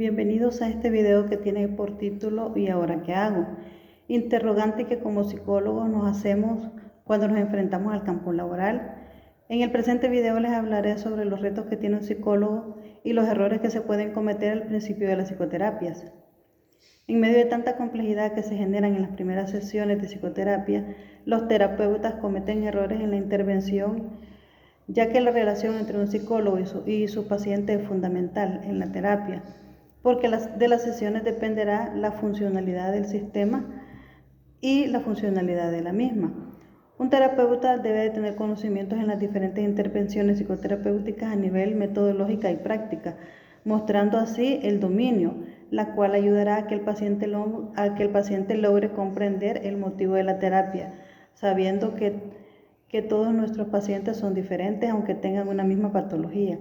Bienvenidos a este video que tiene por título ¿Y ahora qué hago? Interrogante que como psicólogos nos hacemos cuando nos enfrentamos al campo laboral. En el presente video les hablaré sobre los retos que tiene un psicólogo y los errores que se pueden cometer al principio de las psicoterapias. En medio de tanta complejidad que se generan en las primeras sesiones de psicoterapia, los terapeutas cometen errores en la intervención, ya que la relación entre un psicólogo y su paciente es fundamental en la terapia, porque de las sesiones dependerá la funcionalidad del sistema y la funcionalidad de la misma. Un terapeuta debe de tener conocimientos en las diferentes intervenciones psicoterapéuticas a nivel metodológica y práctica, mostrando así el dominio, la cual ayudará a que el paciente logre comprender el motivo de la terapia, sabiendo que todos nuestros pacientes son diferentes aunque tengan una misma patología.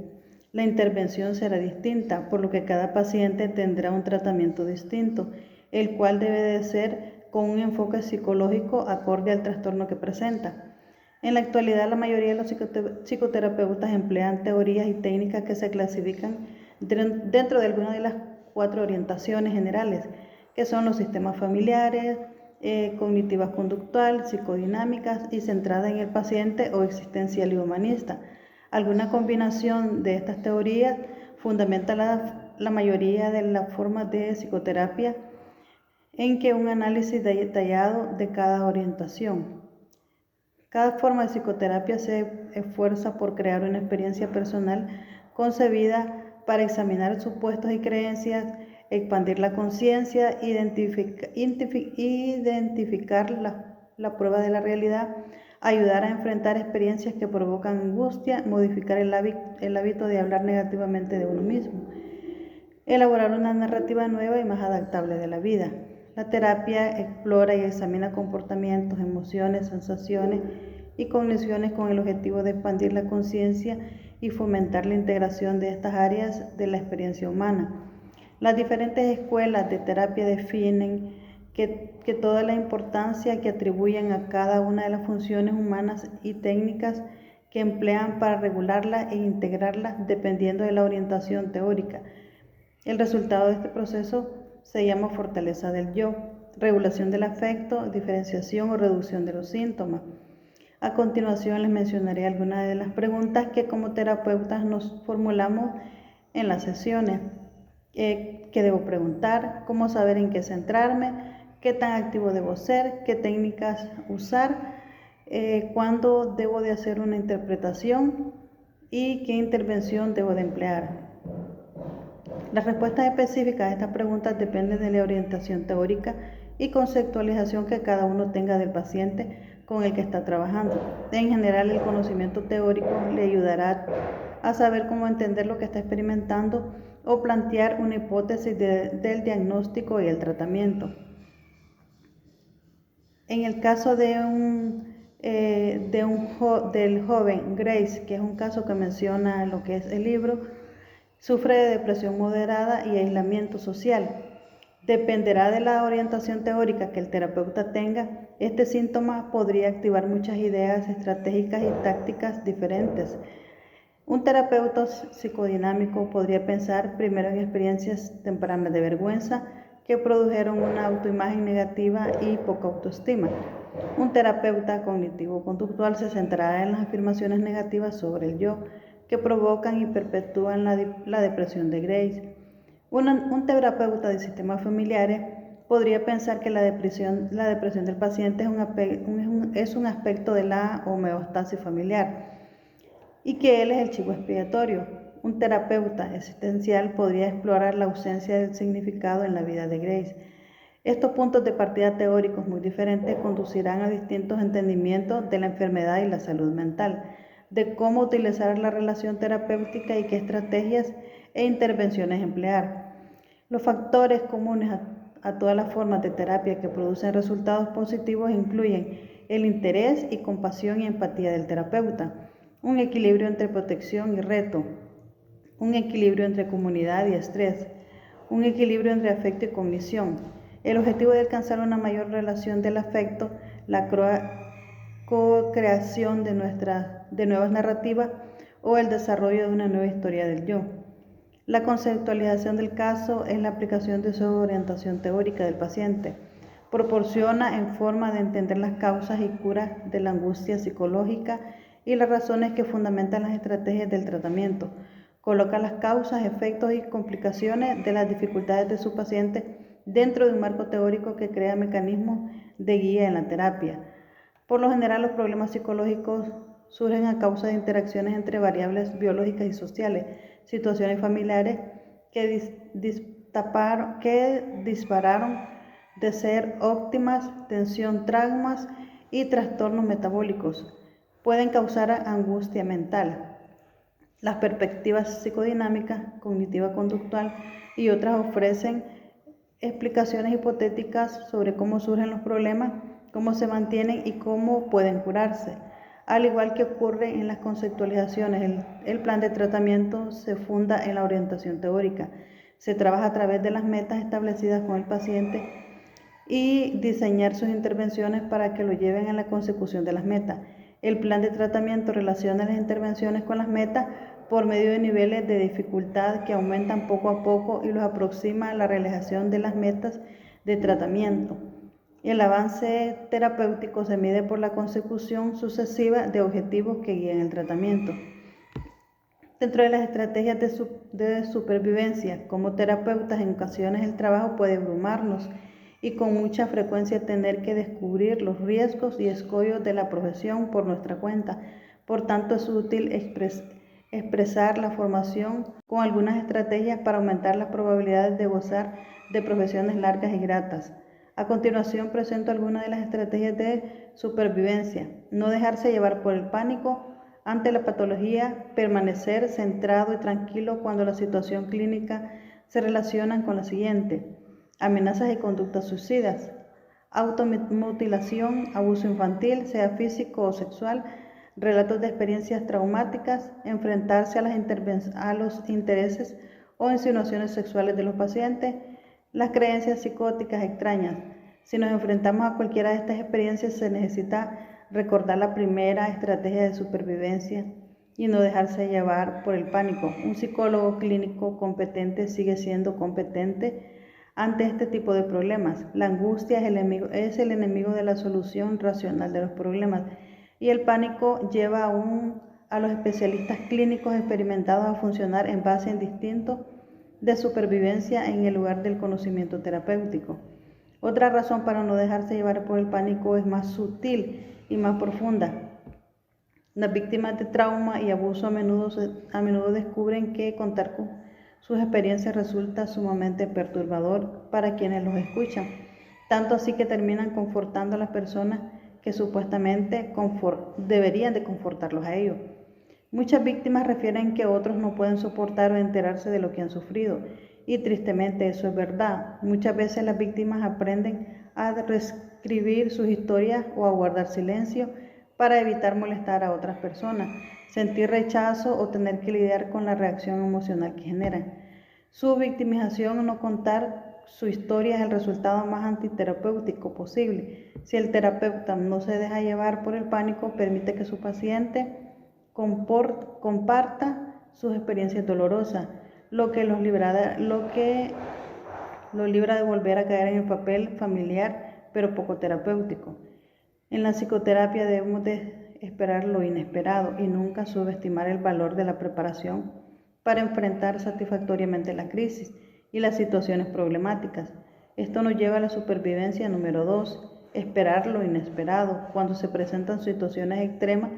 La intervención será distinta, por lo que cada paciente tendrá un tratamiento distinto, el cual debe de ser con un enfoque psicológico acorde al trastorno que presenta. En la actualidad, la mayoría de los psicoterapeutas emplean teorías y técnicas que se clasifican dentro de algunas de las 4 orientaciones generales, que son los sistemas familiares, cognitivas conductual, psicodinámicas y centrada en el paciente o existencial y humanista. Alguna combinación de estas teorías fundamenta la mayoría de las formas de psicoterapia en que un análisis detallado de cada orientación. Cada forma de psicoterapia se esfuerza por crear una experiencia personal concebida para examinar supuestos y creencias, expandir la conciencia, identificar la prueba de la realidad, ayudar a enfrentar experiencias que provocan angustia, modificar el hábito de hablar negativamente de uno mismo, elaborar una narrativa nueva y más adaptable de la vida. La terapia explora y examina comportamientos, emociones, sensaciones y cogniciones con el objetivo de expandir la conciencia y fomentar la integración de estas áreas de la experiencia humana. Las diferentes escuelas de terapia definen que toda la importancia que atribuyen a cada una de las funciones humanas y técnicas que emplean para regularlas e integrarlas dependiendo de la orientación teórica. El resultado de este proceso se llama fortaleza del yo, regulación del afecto, diferenciación o reducción de los síntomas. A continuación les mencionaré algunas de las preguntas que como terapeutas nos formulamos en las sesiones. ¿Qué debo preguntar? ¿Cómo saber en qué centrarme? ¿Qué tan activo debo ser? ¿Qué técnicas usar? ¿Cuándo debo de hacer una interpretación? ¿Y qué intervención debo de emplear? Las respuestas específicas a estas preguntas dependen de la orientación teórica y conceptualización que cada uno tenga del paciente con el que está trabajando. En general, el conocimiento teórico le ayudará a saber cómo entender lo que está experimentando o plantear una hipótesis del diagnóstico y el tratamiento. En el caso del joven Grace, que es un caso que menciona lo que es el libro, sufre de depresión moderada y aislamiento social. Dependerá de la orientación teórica que el terapeuta tenga, este síntoma podría activar muchas ideas estratégicas y tácticas diferentes. Un terapeuta psicodinámico podría pensar primero en experiencias tempranas de vergüenza que produjeron una autoimagen negativa y poca autoestima. Un terapeuta cognitivo-conductual se centrará en las afirmaciones negativas sobre el yo, que provocan y perpetúan la depresión de Grace. Un terapeuta de sistemas familiares podría pensar que la depresión del paciente es un aspecto de la homeostasis familiar y que él es el chivo expiatorio. Un terapeuta existencial podría explorar la ausencia del significado en la vida de Grace. Estos puntos de partida teóricos muy diferentes conducirán a distintos entendimientos de la enfermedad y la salud mental, de cómo utilizar la relación terapéutica y qué estrategias e intervenciones emplear. Los factores comunes a todas las formas de terapia que producen resultados positivos incluyen el interés y compasión y empatía del terapeuta, un equilibrio entre protección y reto, un equilibrio entre comunidad y estrés, un equilibrio entre afecto y cognición. El objetivo de alcanzar una mayor relación del afecto, la co-creación de nuevas narrativas o el desarrollo de una nueva historia del yo. La conceptualización del caso es la aplicación de su orientación teórica del paciente. Proporciona en forma de entender las causas y curas de la angustia psicológica y las razones que fundamentan las estrategias del tratamiento. Coloca las causas, efectos y complicaciones de las dificultades de su paciente dentro de un marco teórico que crea mecanismos de guía en la terapia. Por lo general, los problemas psicológicos surgen a causa de interacciones entre variables biológicas y sociales, situaciones familiares que dispararon de ser óptimas, tensión, traumas y trastornos metabólicos. Pueden causar angustia mental. Las perspectivas psicodinámicas, cognitiva conductual y otras ofrecen explicaciones hipotéticas sobre cómo surgen los problemas, cómo se mantienen y cómo pueden curarse. Al igual que ocurre en las conceptualizaciones, el plan de tratamiento se funda en la orientación teórica. Se trabaja a través de las metas establecidas con el paciente y diseñar sus intervenciones para que lo lleven a la consecución de las metas. El plan de tratamiento relaciona las intervenciones con las metas por medio de niveles de dificultad que aumentan poco a poco y los aproxima a la realización de las metas de tratamiento. El avance terapéutico se mide por la consecución sucesiva de objetivos que guían el tratamiento. Dentro de las estrategias de supervivencia, como terapeutas, en ocasiones el trabajo puede abrumarnos y con mucha frecuencia tener que descubrir los riesgos y escollos de la profesión por nuestra cuenta. Por tanto, es útil expresar la formación con algunas estrategias para aumentar las probabilidades de gozar de profesiones largas y gratas. A continuación presento algunas de las estrategias de supervivencia. No dejarse llevar por el pánico ante la patología, permanecer centrado y tranquilo cuando la situación clínica se relaciona con la siguiente: amenazas y conductas suicidas, automutilación, abuso infantil, sea físico o sexual, relatos de experiencias traumáticas, enfrentarse a los intereses o insinuaciones sexuales de los pacientes, las creencias psicóticas extrañas. Si nos enfrentamos a cualquiera de estas experiencias, se necesita recordar la primera estrategia de supervivencia y no dejarse llevar por el pánico. Un psicólogo clínico competente sigue siendo competente ante este tipo de problemas. La angustia es el enemigo de la solución racional de los problemas y el pánico lleva a los especialistas clínicos experimentados a funcionar en base en instinto de supervivencia en el lugar del conocimiento terapéutico. Otra razón para no dejarse llevar por el pánico es más sutil y más profunda. Las víctimas de trauma y abuso a menudo descubren que contar con sus experiencias resulta sumamente perturbador para quienes los escuchan, tanto así que terminan confortando a las personas que supuestamente deberían de confortarlos a ellos. Muchas víctimas refieren que otros no pueden soportar o enterarse de lo que han sufrido, y tristemente eso es verdad. Muchas veces las víctimas aprenden a reescribir sus historias o a guardar silencio para evitar molestar a otras personas, sentir rechazo o tener que lidiar con la reacción emocional que generan. Su victimización o no contar su historia es el resultado más antiterapéutico posible. Si el terapeuta no se deja llevar por el pánico, permite que su paciente comparta sus experiencias dolorosas, lo que lo libra de volver a caer en el papel familiar, pero poco terapéutico. En la psicoterapia debemos de esperar lo inesperado y nunca subestimar el valor de la preparación para enfrentar satisfactoriamente la crisis y las situaciones problemáticas. Esto nos lleva a la supervivencia número 2, esperar lo inesperado. Cuando se presentan situaciones extremas,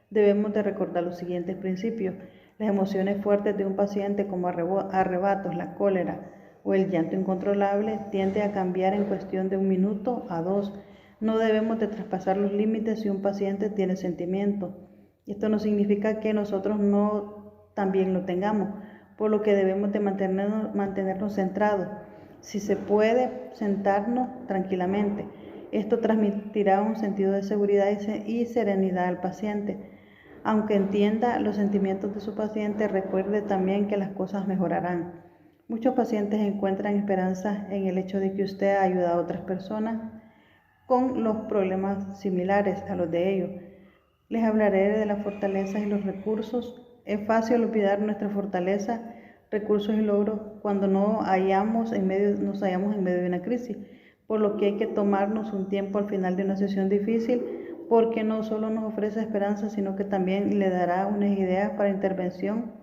debemos de recordar los siguientes principios. Las emociones fuertes de un paciente, como arrebatos, la cólera o el llanto incontrolable, tiende a cambiar en cuestión de 1 minuto a 2. No debemos de traspasar los límites si un paciente tiene sentimiento. Esto no significa que nosotros no también lo tengamos, por lo que debemos de mantenernos centrados. Si se puede, sentarnos tranquilamente. Esto transmitirá un sentido de seguridad y serenidad al paciente. Aunque entienda los sentimientos de su paciente, recuerde también que las cosas mejorarán. Muchos pacientes encuentran esperanza en el hecho de que usted ha ayudado a otras personas con los problemas similares a los de ellos. Les hablaré de las fortalezas y los recursos. Es fácil olvidar nuestra fortaleza recursos y logros cuando nos hallamos en medio de una crisis, por lo que hay que tomarnos un tiempo al final de una sesión difícil, porque no solo nos ofrece esperanza, sino que también le dará unas ideas para intervención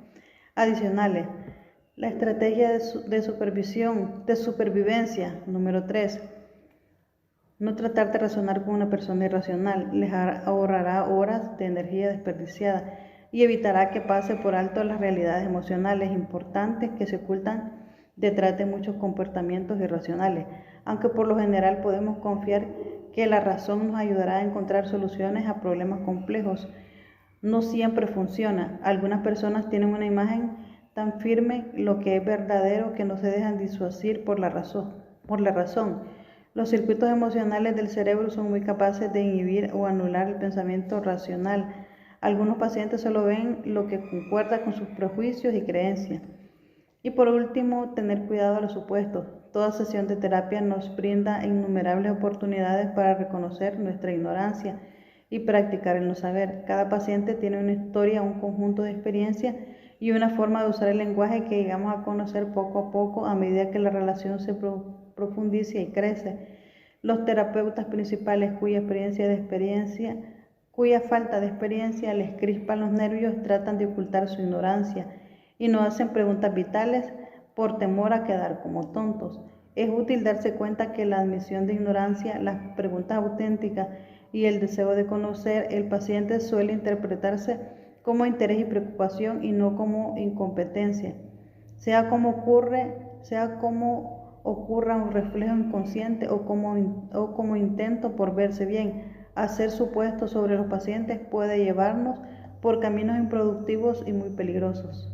adicionales. La estrategia de supervivencia, número 3. No tratar de razonar con una persona irracional, les ahorrará horas de energía desperdiciada y evitará que pase por alto las realidades emocionales importantes que se ocultan detrás de muchos comportamientos irracionales, aunque por lo general podemos confiar que la razón nos ayudará a encontrar soluciones a problemas complejos. No siempre funciona. Algunas personas tienen una imagen tan firme lo que es verdadero que no se dejan disuadir por la razón. Los circuitos emocionales del cerebro son muy capaces de inhibir o anular el pensamiento racional. Algunos pacientes solo ven lo que concuerda con sus prejuicios y creencias. Y por último, tener cuidado a los supuestos. Toda sesión de terapia nos brinda innumerables oportunidades para reconocer nuestra ignorancia y practicar el no saber. Cada paciente tiene una historia, un conjunto de experiencias y una forma de usar el lenguaje que llegamos a conocer poco a poco a medida que la relación se profundiza y crece. Los terapeutas principales cuya falta de experiencia les crispa los nervios tratan de ocultar su ignorancia y no hacen preguntas vitales por temor a quedar como tontos. Es útil darse cuenta que la admisión de ignorancia, las preguntas auténticas y el deseo de conocer el paciente suele interpretarse como interés y preocupación y no como incompetencia. Sea como ocurra un reflejo inconsciente o como intento por verse bien, hacer supuestos sobre los pacientes puede llevarnos por caminos improductivos y muy peligrosos.